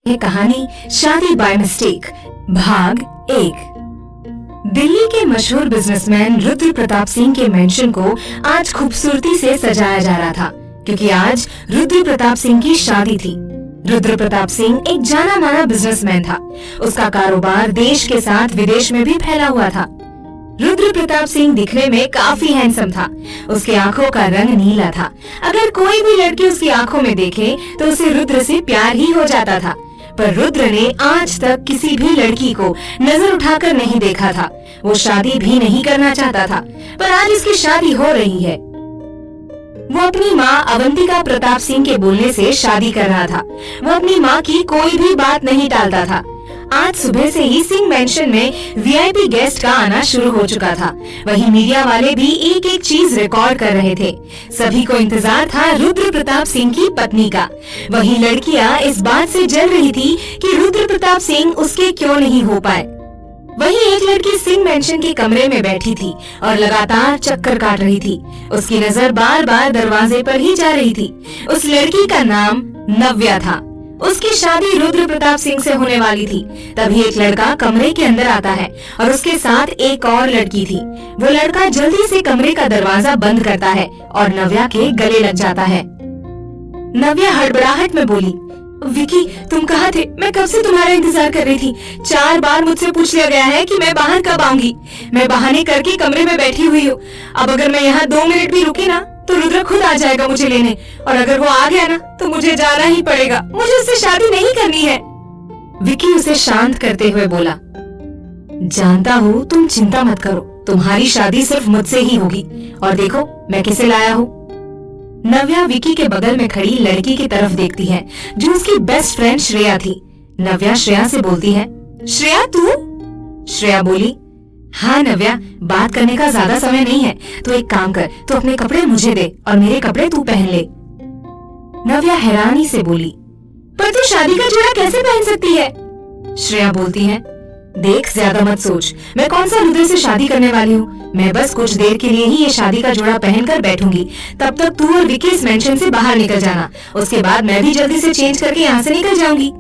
ये कहानी शादी बाय मिस्टेक भाग 1। दिल्ली के मशहूर बिजनेसमैन रुद्र प्रताप सिंह के मेंशन को आज खूबसूरती से सजाया जा रहा था, क्योंकि आज रुद्र प्रताप सिंह की शादी थी। रुद्र प्रताप सिंह एक जाना माना बिजनेसमैन था। उसका कारोबार देश के साथ विदेश में भी फैला हुआ था। रुद्र प्रताप सिंह दिखने में काफी हैंडसम था। उसकी आंखों का रंग नीला था। अगर कोई भी लड़की उसकी आंखों में देखे तो उसे रुद्र से प्यार ही हो जाता था। पर रुद्र ने आज तक किसी भी लड़की को नजर उठाकर नहीं देखा था। वो शादी भी नहीं करना चाहता था, पर आज उसकी शादी हो रही है। वो अपनी माँ अवंतिका प्रताप सिंह के बोलने से शादी कर रहा था। वो अपनी माँ की कोई भी बात नहीं टालता था। आज सुबह से ही सिंह मेंशन में वीआईपी गेस्ट का आना शुरू हो चुका था। वहीं मीडिया वाले भी एक एक चीज रिकॉर्ड कर रहे थे। सभी को इंतजार था रुद्र प्रताप सिंह की पत्नी का। वहीं लड़कियां इस बात से जल रही थी कि रुद्र प्रताप सिंह उसके क्यों नहीं हो पाए। वहीं एक लड़की सिंह मेंशन के कमरे में बैठी थी और लगातार चक्कर काट रही थी। उसकी नजर बार बार दरवाजे पर ही जा रही थी। उस लड़की का नाम नव्या था। उसकी शादी रुद्र प्रताप सिंह से होने वाली थी। तभी एक लड़का कमरे के अंदर आता है और उसके साथ एक और लड़की थी। वो लड़का जल्दी से कमरे का दरवाजा बंद करता है और नव्या के गले लग जाता है। नव्या हड़बड़ाहट में बोली, विकी तुम कहाँ थे? मैं कब से तुम्हारा इंतजार कर रही थी। 4 बार मुझसे पूछ लिया गया है कि मैं बाहर कब आऊंगी। मैं बहाने करके कमरे में बैठी हुई हूँ। अब अगर मैं यहाँ 2 मिनट भी रुकी ना तो रुद्र खुद आ जाएगा मुझे लेने, और अगर वो आ गया ना तो मुझे जाना ही पड़ेगा। मुझे उससे शादी नहीं करनी है। विकी उसे शांत करते हुए बोला, जानता हूँ तुम चिंता मत करो, तुम्हारी शादी सिर्फ मुझसे ही होगी। और देखो मैं किसे लाया हूँ। नव्या विकी के बगल में खड़ी लड़की की तरफ देखती है जो उसकी बेस्ट फ्रेंड श्रेया थी। नव्या श्रेया से बोलती है, श्रेया तू? श्रेया बोली, हाँ नव्या, बात करने का ज्यादा समय नहीं है। तो एक काम कर, तू अपने कपड़े मुझे दे और मेरे कपड़े तू पहन ले। नव्या हैरानी से बोली, पर तू शादी का जोड़ा कैसे पहन सकती है? श्रेया बोलती है, देख ज्यादा मत सोच, मैं कौन सा रुद्र से शादी करने वाली हूँ। मैं बस कुछ देर के लिए ही ये शादी का जोड़ा पहनकर बैठूंगी। तब तक तू और विकी इस मेंशन से बाहर निकल जाना। उसके बाद मैं भी जल्दी से चेंज करके यहाँ से निकल जाऊंगी।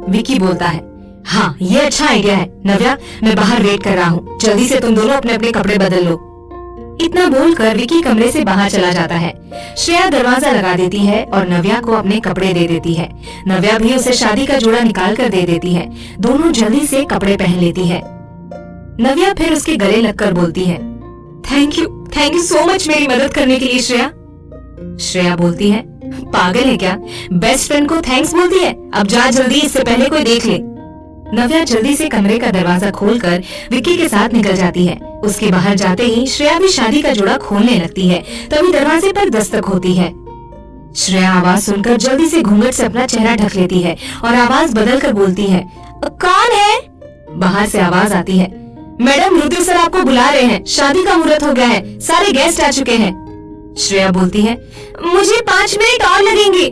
विकी बोलता है, हाँ ये अच्छा आइडिया है नव्या, मैं बाहर वेट कर रहा हूँ। जल्दी से तुम दोनों अपने अपने कपड़े बदल लो। इतना बोलकर विकी कमरे से बाहर चला जाता है। श्रेया दरवाजा लगा देती है और नव्या को अपने कपड़े दे देती है। नव्या भी उसे शादी का जोड़ा निकाल कर दे देती है। दोनों जल्दी से कपड़े पहन लेती है। नव्या फिर उसके गले लगकर बोलती है, थैंक यू सो मच मेरी मदद करने के लिए श्रेया। श्रेया बोलती है, पागल है क्या? बेस्ट फ्रेंड को थैंक्स बोलती है? अब जा जल्दी, इससे पहले कोई देख ले। नव्या जल्दी से कमरे का दरवाजा खोलकर विक्की के साथ निकल जाती है। उसके बाहर जाते ही श्रेया भी शादी का जोड़ा खोलने लगती है। तभी दरवाजे पर दस्तक होती है। श्रेया आवाज सुनकर जल्दी से घूंघट से अपना चेहरा ढक लेती है और आवाज बदल कर बोलती है, कौन है? बाहर से आवाज आती है, मैडम रुद्र सर आपको बुला रहे हैं, शादी का मुहूर्त हो गया है, सारे गेस्ट आ चुके हैं। श्रेया बोलती है, मुझे 5 मिनट और लगेंगे।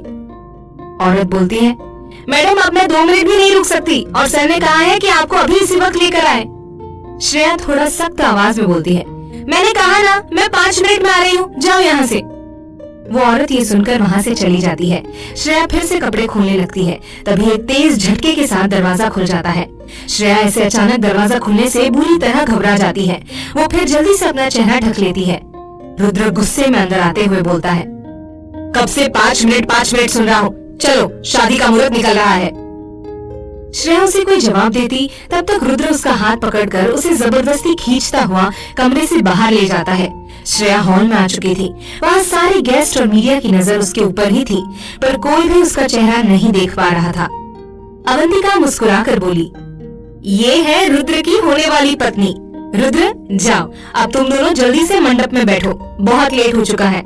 औरत बोलती है, मैडम अब मैं 2 मिनट भी नहीं रुक सकती और सर ने कहा है कि आपको अभी इसी वक्त लेकर आए। श्रेया थोड़ा सख्त आवाज में बोलती है, मैंने कहा ना मैं 5 मिनट में आ रही हूँ, जाओ यहाँ से। वो औरत ये सुनकर वहाँ से चली जाती है। श्रेया फिर से कपड़े खोलने लगती है। तभी एक तेज झटके के साथ दरवाजा खुल जाता है। श्रेया ऐसे अचानक दरवाजा खुलने से बुरी तरह घबरा जाती है। वो फिर जल्दी से अपना चेहरा ढक लेती है। रुद्र गुस्से में अंदर आते हुए बोलता है, कब से 5 मिनट सुन रहा हूँ, चलो शादी का मुहूर्त निकल रहा है। श्रेया उसे कोई जवाब देती तब तक रुद्र उसका हाथ पकड़कर उसे जबरदस्ती खींचता हुआ कमरे से बाहर ले जाता है। श्रेया हॉल में आ चुकी थी। वहाँ सारे गेस्ट और मीडिया की नजर उसके ऊपर ही थी, पर कोई भी उसका चेहरा नहीं देख पा रहा था। अवंतिका मुस्कुराकर बोली, ये है रुद्र की होने वाली पत्नी। रुद्र जाओ, अब तुम दोनों जल्दी से मंडप में बैठो, बहुत लेट हो चुका है।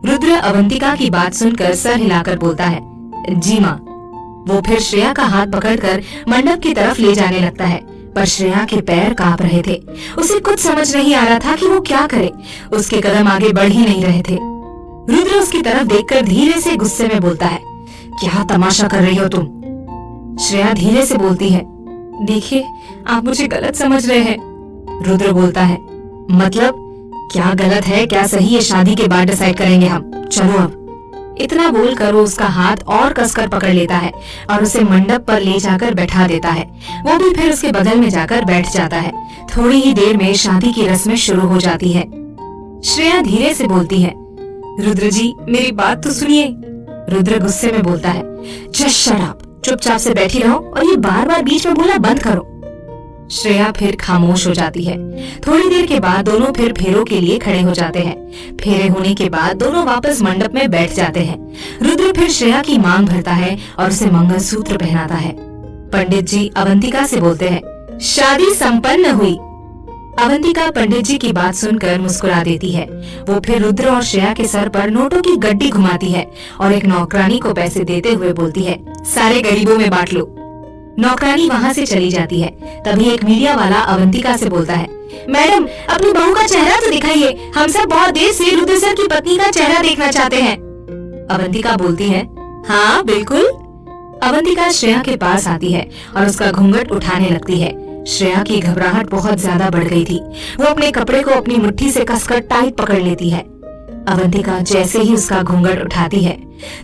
रुद्र अवंतिका की बात सुनकर सर हिलाकर बोलता है, जी माँ। वो फिर श्रेया का हाथ पकड़कर मंडप की तरफ ले जाने लगता है, पर श्रेया के पैर कांप रहे थे। उसे कुछ समझ नहीं आ रहा था कि वो क्या करे। उसके कदम आगे बढ़ ही नहीं रहे थे। रुद्र उसकी तरफ देखकर धीरे से गुस्से में बोलता है, क्या तमाशा कर रही हो तुम? श्रेया धीरे से बोलती है, देखिए आप मुझे गलत समझ रहे हैं। रुद्र बोलता है, मतलब क्या गलत है क्या सही, ये शादी के बाद डिसाइड करेंगे हम, चलो अब। इतना बोलकर वो उसका हाथ और कसकर पकड़ लेता है और उसे मंडप पर ले जाकर बैठा देता है। वो भी फिर उसके बगल में जाकर बैठ जाता है। थोड़ी ही देर में शादी की रस्में शुरू हो जाती है। श्रेया धीरे से बोलती है, रुद्र जी मेरी बात तो सुनिए। रुद्र गुस्से में बोलता है, जस्ट शट अप, चुपचाप से बैठी रहो और ये बार बार बीच में बोलना बंद करो। श्रेया फिर खामोश हो जाती है। थोड़ी देर के बाद दोनों फिर फेरों के लिए खड़े हो जाते हैं। फेरे होने के बाद दोनों वापस मंडप में बैठ जाते हैं। रुद्र फिर श्रेया की मांग भरता है और उसे मंगलसूत्र पहनाता है। पंडित जी अवंतिका से बोलते हैं, शादी संपन्न हुई। अवंतिका पंडित जी की बात सुनकर मुस्कुरा देती है। वो फिर रुद्र और श्रेया के सर पर नोटों की गड्डी घुमाती है और एक नौकरानी को पैसे देते हुए बोलती है, सारे गरीबों में बांट लो। नौकरानी वहाँ से चली जाती है। तभी एक मीडिया वाला अवंतिका से बोलता है, मैडम अपनी बहू का चेहरा तो दिखाइए, हम सब बहुत देर से रुद्र सर की पत्नी का चेहरा देखना चाहते हैं। अवंतिका बोलती है, हाँ बिल्कुल। अवंतिका श्रेया के पास आती है और उसका घूंघट उठाने लगती है। श्रेया की घबराहट बहुत ज्यादा बढ़ गई थी। वो अपने कपड़े को अपनी मुट्ठी से कसकर टाइट पकड़ लेती है। अवंतिका जैसे ही उसका घूंघट उठाती है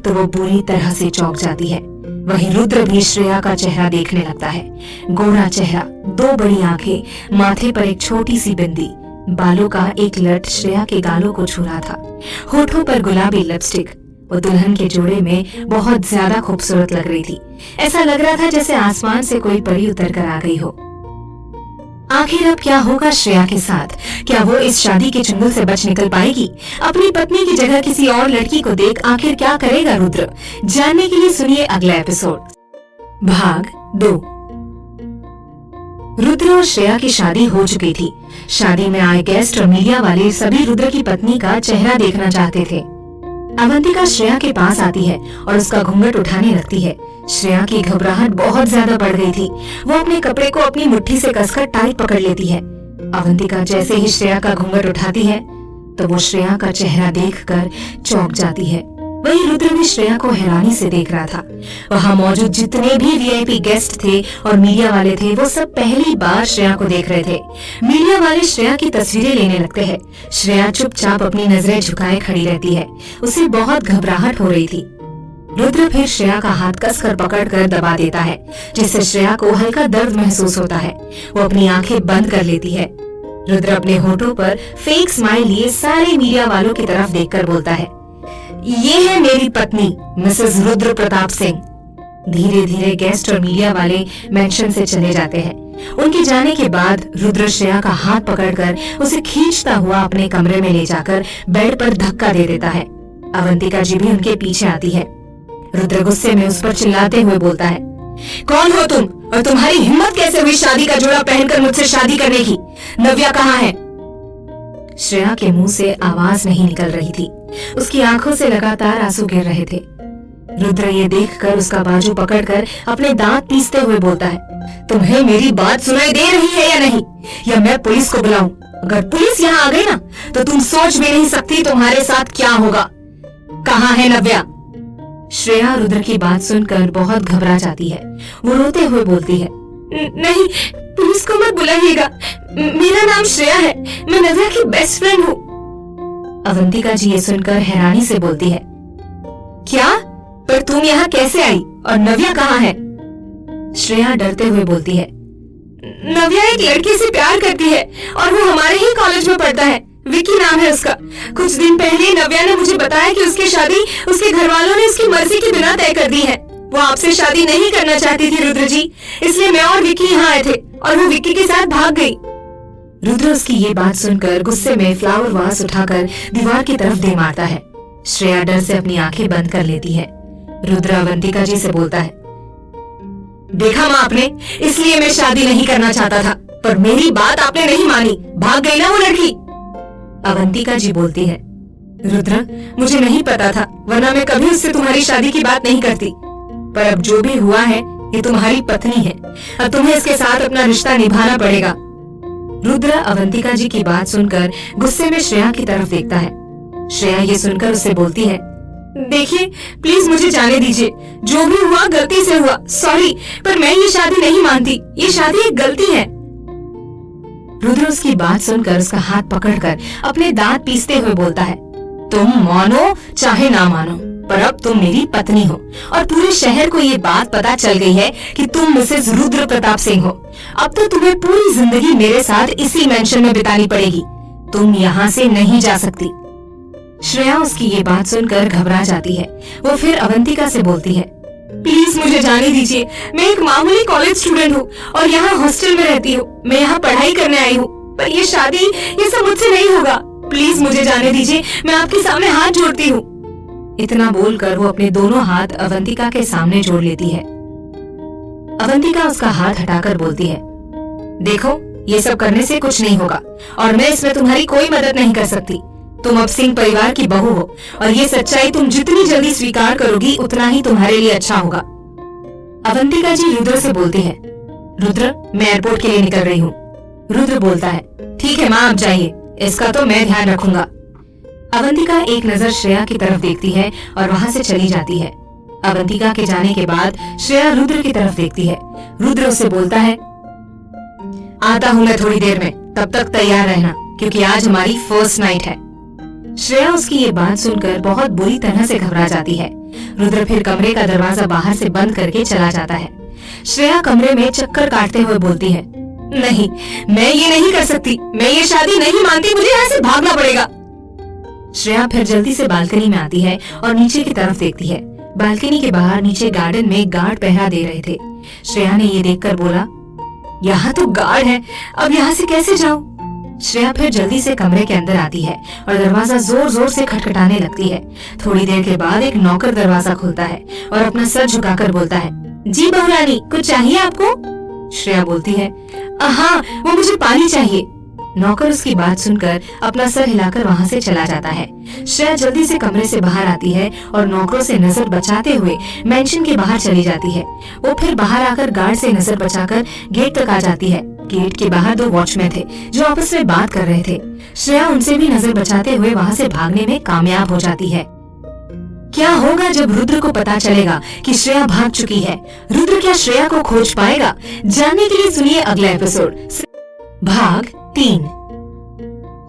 तो वो बुरी तरह से चौंक जाती है। वहीं रुद्र भी श्रेया का चेहरा देखने लगता है। गोरा चेहरा, दो बड़ी आंखें, माथे पर एक छोटी सी बिंदी, बालों का एक लट श्रेया के गालों को छू रहा था, होठों पर गुलाबी लिपस्टिक। वो दुल्हन के जोड़े में बहुत ज्यादा खूबसूरत लग रही थी। ऐसा लग रहा था जैसे आसमान से कोई परी उतर कर आ गई हो। आखिर अब क्या होगा श्रेया के साथ? क्या वो इस शादी के चंगुल से बच निकल पाएगी? अपनी पत्नी की जगह किसी और लड़की को देख आखिर क्या करेगा रुद्र? जानने के लिए सुनिए अगला एपिसोड। भाग 2। रुद्र और श्रेया की शादी हो चुकी थी। शादी में आए गेस्ट और मीडिया वाले सभी रुद्र की पत्नी का चेहरा देखना चाहते थे। अवंतिका श्रेया के पास आती है और उसका घूंघट उठाने लगती है। श्रेया की घबराहट बहुत ज्यादा बढ़ गई थी। वो अपने कपड़े को अपनी मुट्ठी से कसकर टाइट पकड़ लेती है। अवंतिका जैसे ही श्रेया का घूंघट उठाती है तो वो श्रेया का चेहरा देखकर चौंक जाती है। वहीं रुद्र भी श्रेया को हैरानी से देख रहा था। वहाँ मौजूद जितने भी वीआईपी गेस्ट थे और मीडिया वाले थे वो सब पहली बार श्रेया को देख रहे थे। मीडिया वाले श्रेया की तस्वीरें लेने लगते हैं। श्रेया चुपचाप अपनी नजरें झुकाए खड़ी रहती है। उसे बहुत घबराहट हो रही थी। रुद्र फिर श्रेया का हाथ कसकर पकड़कर दबा देता है, जिससे श्रेया को हल्का दर्द महसूस होता है। वो अपनी आंखें बंद कर लेती है। रुद्र अपने होठों पर फेक स्माइल लिए सारे मीडिया वालों की तरफ देखकर बोलता है, ये है मेरी पत्नी मिसेस रुद्र प्रताप सिंह। धीरे धीरे गेस्ट और मीडिया वाले मेंशन से चले जाते हैं। उनके जाने के बाद रुद्र श्रेया का हाथ पकड़कर उसे खींचता हुआ अपने कमरे में ले जाकर बेड पर धक्का दे देता है। अवंतिका जी भी उनके पीछे आती है। रुद्र गुस्से में उस पर चिल्लाते हुए बोलता है, कौन हो तुम और तुम्हारी हिम्मत कैसे हुई शादी का जोड़ा पहनकर मुझसे शादी करने की? नव्या कहाँ है? श्रेया के मुंह से आवाज नहीं निकल रही थी। उसकी आंखों से लगातार आंसू गिर रहे थे। रुद्र ये देखकर उसका बाजू पकड़कर अपने दांत पीसते हुए बोलता है, तुम्हें मेरी बात सुनाई दे रही है या नहीं? या मैं पुलिस को बुलाऊं? अगर पुलिस यहाँ आ गई ना तो तुम सोच भी नहीं सकती तुम्हारे साथ क्या होगा। कहाँ है नव्या? श्रेया रुद्र की बात सुनकर बहुत घबरा जाती है। वो रोते हुए बोलती है, नहीं पुलिस को मत बुलाइएगा, मेरा नाम श्रेया है, मैं नव्या की बेस्ट फ्रेंड हूँ। अवंतिका जी ये सुनकर हैरानी से बोलती है, क्या? पर तुम यहाँ कैसे आई और नव्या कहाँ है? श्रेया डरते हुए बोलती है, नव्या एक लड़के से प्यार करती है और वो हमारे ही कॉलेज में पढ़ता है, विकी नाम है उसका। कुछ दिन पहले नव्या ने मुझे बताया कि उसकी शादी उसके घर वालों ने उसकी मर्जी के बिना तय कर दी है। वो आपसे शादी नहीं करना चाहती थी रुद्र जी, इसलिए मैं और विकी यहाँ आए थे और वो विकी के साथ भाग गई। रुद्र उसकी ये बात सुनकर गुस्से में फ्लावर वास उठाकर दीवार की तरफ दे मारता है। श्रेया डर से अपनी आंखें बंद कर लेती है। रुद्र अवंतिका जी से बोलता है, देखा माँ आपने, इसलिए मैं शादी नहीं करना चाहता था, पर मेरी बात आपने नहीं मानी, भाग गई ना वो लड़की। अवंतिका जी बोलती है, रुद्र मुझे नहीं पता था, वरना मैं कभी उससे तुम्हारी शादी की बात नहीं करती, पर अब जो भी हुआ है ये तुम्हारी पत्नी है, अब तुम्हें इसके साथ अपना रिश्ता निभाना पड़ेगा। रुद्र अवंतिका जी की बात सुनकर गुस्से में श्रेया की तरफ देखता है। श्रेया ये सुनकर उससे बोलती है, देखिए प्लीज मुझे जाने दीजिए, जो भी हुआ गलती से हुआ, सॉरी, पर मैं ये शादी नहीं मानती, ये शादी एक गलती है। रुद्र उसकी बात सुनकर उसका हाथ पकड़कर अपने दांत पीसते हुए बोलता है, तुम मानो चाहे ना मानो, पर अब तुम मेरी पत्नी हो और पूरे शहर को ये बात पता चल गई है कि तुम मिसेस रुद्र प्रताप सिंह हो। अब तो तुम्हें पूरी जिंदगी मेरे साथ इसी मेंशन में बितानी पड़ेगी। तुम यहाँ से नहीं जा सकती। श्रेया उसकी ये बात सुनकर घबरा जाती है। वो फिर अवंतिका से बोलती है, प्लीज मुझे जाने दीजिए। मैं एक मामूली कॉलेज स्टूडेंट हूँ और यहाँ हॉस्टल में रहती हूँ। मैं यहाँ पढ़ाई करने आई हूँ, पर ये शादी ये सब मुझसे नहीं होगा। प्लीज मुझे जाने दीजिए, मैं आपके सामने हाथ जोड़ती हूँ। इतना बोलकर वो अपने दोनों हाथ अवंतिका के सामने जोड़ लेती है। अवंतिका उसका हाथ हटाकर बोलती है, देखो ये सब करने से कुछ नहीं होगा और मैं इसमें तुम्हारी कोई मदद नहीं कर सकती। तुम अब सिंह परिवार की बहू हो और ये सच्चाई तुम जितनी जल्दी स्वीकार करोगी उतना ही तुम्हारे लिए अच्छा होगा। अवंतिका जी रुद्र से बोलती है, रुद्र मैं एयरपोर्ट के लिए निकल रही हूँ। रुद्र बोलता है, ठीक है माँ आप जाइए, इसका तो मैं ध्यान रखूंगा। अवंतिका एक नजर श्रेया की तरफ देखती है और वहाँ से चली जाती है। अवंतिका के जाने के बाद श्रेया रुद्र की तरफ देखती है। रुद्र उससे बोलता है, आता हूँ मैं थोड़ी देर में, तब तक तैयार रहना क्योंकि आज हमारी फर्स्ट नाइट है। श्रेया उसकी ये बात सुनकर बहुत बुरी तरह से घबरा जाती है। रुद्र फिर कमरे का दरवाजा बाहर से बंद करके चला जाता है। श्रेया कमरे में चक्कर काटते हुए बोलती है, नहीं मैं ये नहीं कर सकती, मैं ये शादी नहीं मानती, मुझे यहाँ से भागना पड़ेगा। श्रेया फिर जल्दी से बालकनी में आती है और नीचे की तरफ देखती है। बालकनी के बाहर नीचे गार्डन में गार्ड पहरा दे रहे थे। श्रेया ने ये देखकर बोला, यहाँ तो गार्ड है, अब यहाँ से कैसे जाऊं? श्रेया फिर जल्दी से कमरे के अंदर आती है और दरवाजा जोर जोर से खटखटाने लगती है। थोड़ी देर के बाद एक नौकर दरवाजा खोलता है और अपना सर झुकाकर बोलता है, जी बहुरानी कुछ चाहिए आपको? श्रेया बोलती है, हाँ वो मुझे पानी चाहिए। नौकर उसकी बात सुनकर अपना सर हिलाकर वहाँ से चला जाता है। श्रेया जल्दी से कमरे से बाहर आती है और नौकरों से नजर बचाते हुए मेंशन के बाहर चली जाती है। वो फिर बाहर आकर गार्ड से नजर बचाकर गेट तक आ जाती है। गेट के बाहर 2 वॉचमैन थे जो आपस में बात कर रहे थे। श्रेया उनसे भी नजर बचाते हुए वहाँ से भागने में कामयाब हो जाती है। क्या होगा जब रुद्र को पता चलेगा कि श्रेया भाग चुकी है? रुद्र क्या श्रेया को खोज पाएगा? जानने के लिए सुनिए अगला एपिसोड। भाग 3।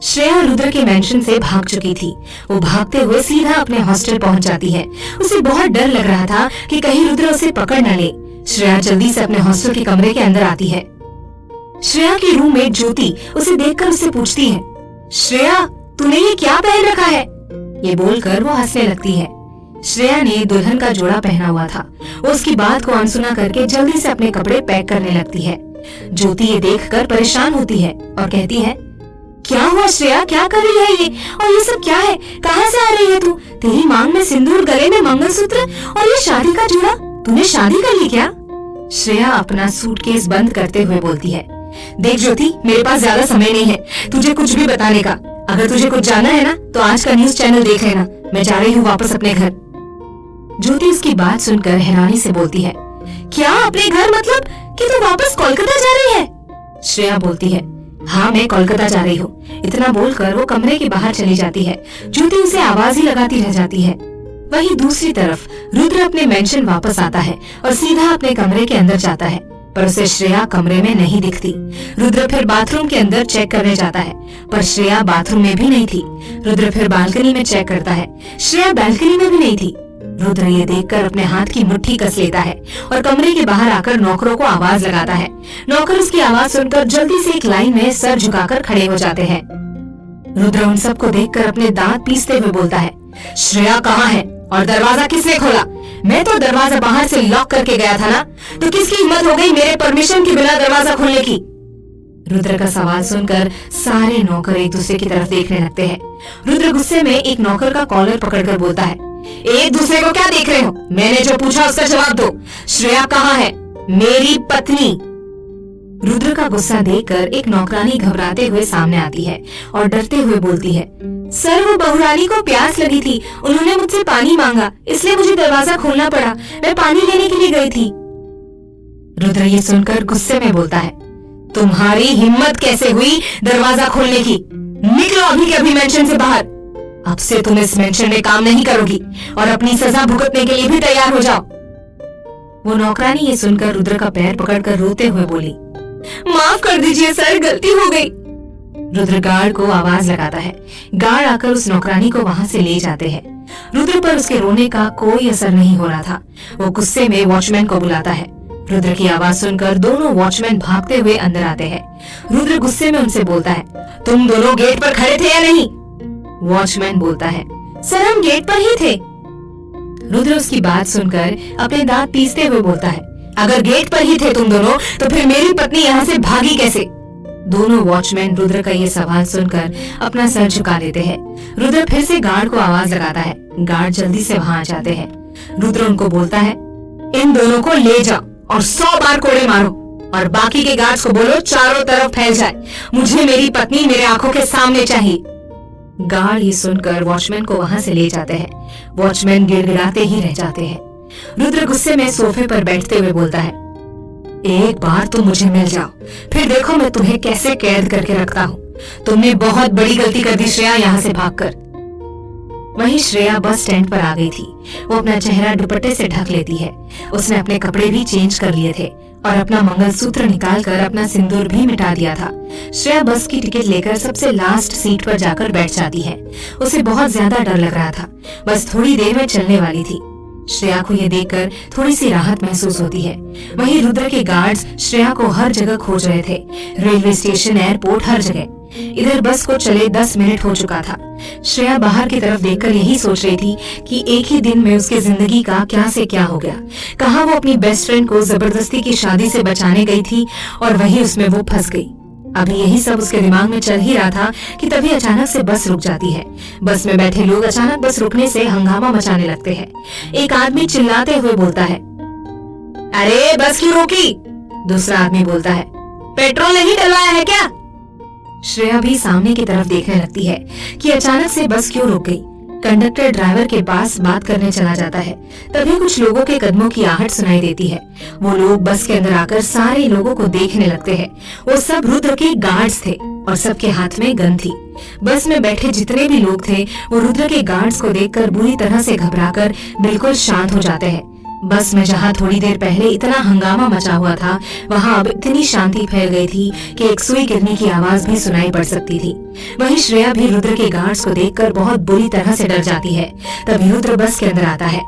श्रेया रुद्र के मेंशन से भाग चुकी थी। वो भागते हुए सीधा अपने हॉस्टल पहुंच जाती है। उसे बहुत डर लग रहा था कि कहीं रुद्र उसे पकड़ न ले। श्रेया जल्दी से अपने हॉस्टल के कमरे के अंदर आती है। श्रेया की रूममेट ज्योति उसे देखकर उससे पूछती है, श्रेया तूने ये क्या पहन रखा है? ये बोलकर वो हंसने लगती है। श्रेया ने दुल्हन का जोड़ा पहना हुआ था। वो उसकी बात को अनसुना करके जल्दी से अपने कपड़े पैक करने लगती है। ज्योति ये देखकर परेशान होती है और कहती है, क्या हुआ श्रेया, क्या कर रही है ये? और ये सब क्या है? कहाँ से आ रही है तू? तेरी मांग में सिंदूर, गले में मंगलसूत्र और ये शादी का जोड़ा, तूने शादी कर ली क्या? श्रेया अपना सूटकेस बंद करते हुए बोलती है, देख ज्योति मेरे पास ज्यादा समय नहीं है तुझे कुछ भी बताने का। अगर तुझे कुछ जाना है ना तो आज का न्यूज चैनल देख लेना। मैं जा रही हूँ वापस अपने घर। ज्योति इसकी बात सुनकर हैरानी से बोलती है, क्या अपने घर मतलब कि तू वापस कोलकाता जा रही है? श्रेया बोलती है, हाँ मैं कोलकाता जा रही हूँ। इतना बोलकर वो कमरे के बाहर चली जाती है। ज्योति उसे आवाज ही लगाती रह जाती है। वहीं दूसरी तरफ रुद्र अपने मेंशन वापस आता है और सीधा अपने कमरे के अंदर जाता है, पर उसे श्रेया कमरे में नहीं दिखती। रुद्र फिर बाथरूम के अंदर चेक करने जाता है, पर श्रेया बाथरूम में भी नहीं थी। रुद्र फिर बालकनी में चेक करता है, श्रेया बालकनी में भी नहीं थी। रुद्र ये देखकर अपने हाथ की मुट्ठी कस लेता है और कमरे के बाहर आकर नौकरों को आवाज लगाता है। नौकर उसकी आवाज सुनकर जल्दी से एक लाइन में सर झुकाकर खड़े हो जाते हैं। रुद्र उन सबको देखकर अपने दांत पीसते हुए बोलता है, श्रेया कहाँ है और दरवाजा किसने खोला? मैं तो दरवाजा बाहर से लॉक करके गया था ना, तो किसकी हिम्मत हो गई मेरे परमिशन के बिना दरवाजा खोलने की? रुद्र का सवाल सुनकर सारे नौकर एक दूसरे की तरफ देखने लगते हैं। रुद्र गुस्से में एक नौकर का कॉलर पकड़कर बोलता है, एक दूसरे को क्या देख रहे हो? मैंने जो पूछा उसका जवाब दो। श्रेया कहाँ है? मेरी पत्नी। रुद्र का गुस्सा देखकर एक नौकरानी घबराते हुए सामने आती है और डरते हुए बोलती है, सर वो बहुरानी को प्यास लगी थी, उन्होंने मुझसे पानी मांगा, इसलिए मुझे दरवाजा खोलना पड़ा, मैं पानी लेने के लिए गई थी। रुद्र ये सुनकर गुस्से में बोलता है, तुम्हारी हिम्मत कैसे हुई दरवाजा खोलने की? निकलो अभी के अभी मेंशन से बाहर। अब से तुम इस मेंशन में काम नहीं करोगी और अपनी सजा भुगतने के लिए भी तैयार हो जाओ। वो नौकरानी ये सुनकर रुद्र का पैर पकड़कर रोते हुए बोली, माफ कर दीजिए सर, गलती हो गई। रुद्र गार्ड को आवाज लगाता है। गार्ड आकर उस नौकरानी को वहां से ले जाते हैं। रुद्र पर उसके रोने का कोई असर नहीं हो रहा था। वो गुस्से में वॉचमैन को बुलाता है। रुद्र की आवाज सुनकर दोनों वॉचमैन भागते हुए अंदर आते हैं। रुद्र गुस्से में उनसे बोलता है, तुम दोनों गेट पर खड़े थे या नहीं? वॉचमैन बोलता है, सर हम गेट पर ही थे। रुद्र उसकी बात सुनकर अपने दांत पीसते हुए बोलता है, अगर गेट पर ही थे तुम दोनों तो फिर मेरी पत्नी यहाँ से भागी कैसे? दोनों वॉचमैन रुद्र का ये सवाल सुनकर अपना सर झुका देते हैं। रुद्र फिर से गार्ड को आवाज लगाता है। गार्ड जल्दी से वहां आ जाते हैं। रुद्र उनको बोलता है, इन दोनों को ले जाओ और 100 बार कोड़े मारो और बाकी के गार्ड्स को बोलो चारों तरफ फैल जाए। मुझे मेरी पत्नी मेरे आंखों के सामने चाहिए। गार्ड ये सुनकर वॉचमैन को वहां से ले जाते हैं। वॉचमैन गिड़गिड़ाते ही रह जाते हैं। रुद्र गुस्से में सोफे पर बैठते हुए बोलता है, एक बार तुम मुझे मिल जाओ, फिर देखो मैं तुम्हें कैसे कैद करके रखता हूँ। तुमने बहुत बड़ी गलती कर दी श्रेया यहाँ से भागकर। वहीं श्रेया बस स्टैंड पर आ गई थी। वो अपना चेहरा दुपट्टे से ढक लेती है। उसने अपने कपड़े भी चेंज कर लिए थे और अपना मंगलसूत्र निकालकर अपना सिंदूर भी मिटा दिया था। श्रेया बस की टिकट लेकर सबसे लास्ट सीट पर जाकर बैठ जाती है। उसे बहुत ज्यादा डर लग रहा था। बस थोड़ी देर में चलने वाली थी। श्रेया को ये देखकर थोड़ी सी राहत महसूस होती है। वहीं रुद्र के गार्ड्स श्रेया को हर जगह खोज रहे थे, रेलवे स्टेशन, एयरपोर्ट, हर जगह। इधर बस को चले 10 मिनट हो चुका था। श्रेया बाहर की तरफ देखकर यही सोच रही थी कि एक ही दिन में उसकी जिंदगी का क्या से क्या हो गया। कहाँ वो अपनी बेस्ट फ्रेंड को जबरदस्ती की शादी से बचाने गई थी और वहीं उसमें वो फंस गई। अभी यही सब उसके दिमाग में चल ही रहा था कि तभी अचानक से बस रुक जाती है। बस में बैठे लोग अचानक बस रुकने से हंगामा मचाने लगते हैं। एक आदमी चिल्लाते हुए बोलता है, अरे बस क्यों रोकी? दूसरा आदमी बोलता है, पेट्रोल नहीं डलवाया है क्या? श्रेया भी सामने की तरफ देखने लगती है कि अचानक से बस क्यों रुक गई। कंडक्टर ड्राइवर के पास बात करने चला जाता है। तभी कुछ लोगों के कदमों की आहट सुनाई देती है। वो लोग बस के अंदर आकर सारे लोगों को देखने लगते हैं। वो सब रुद्र के गार्ड्स थे और सबके हाथ में गन थी। बस में बैठे जितने भी लोग थे वो रुद्र के गार्ड्स को देखकर बुरी तरह से घबराकर बिल्कुल शांत हो जाते हैं। बस में जहाँ थोड़ी देर पहले इतना हंगामा मचा हुआ था, वहाँ अब इतनी शांति फैल गई थी कि एक सुई गिरने की आवाज भी सुनाई पड़ सकती थी। वहीं श्रेया भी रुद्र के गार्ड्स को देखकर बहुत बुरी तरह से डर जाती है। तभी रुद्र बस के अंदर आता है।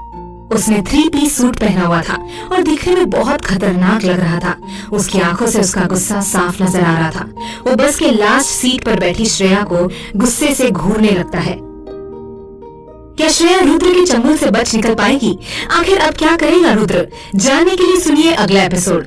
उसने 3 पीस सूट पहना हुआ था और दिखने में बहुत खतरनाक लग रहा था। उसकी आंखों से उसका गुस्सा साफ नजर आ रहा था। वो बस के लास्ट सीट पर बैठी श्रेया को गुस्से से घूरने लगता है। क्या श्रेया रुद्र के चंगुल से बच निकल पाएगी? आखिर अब क्या करेगा रुद्र? जानने के लिए सुनिए अगला एपिसोड।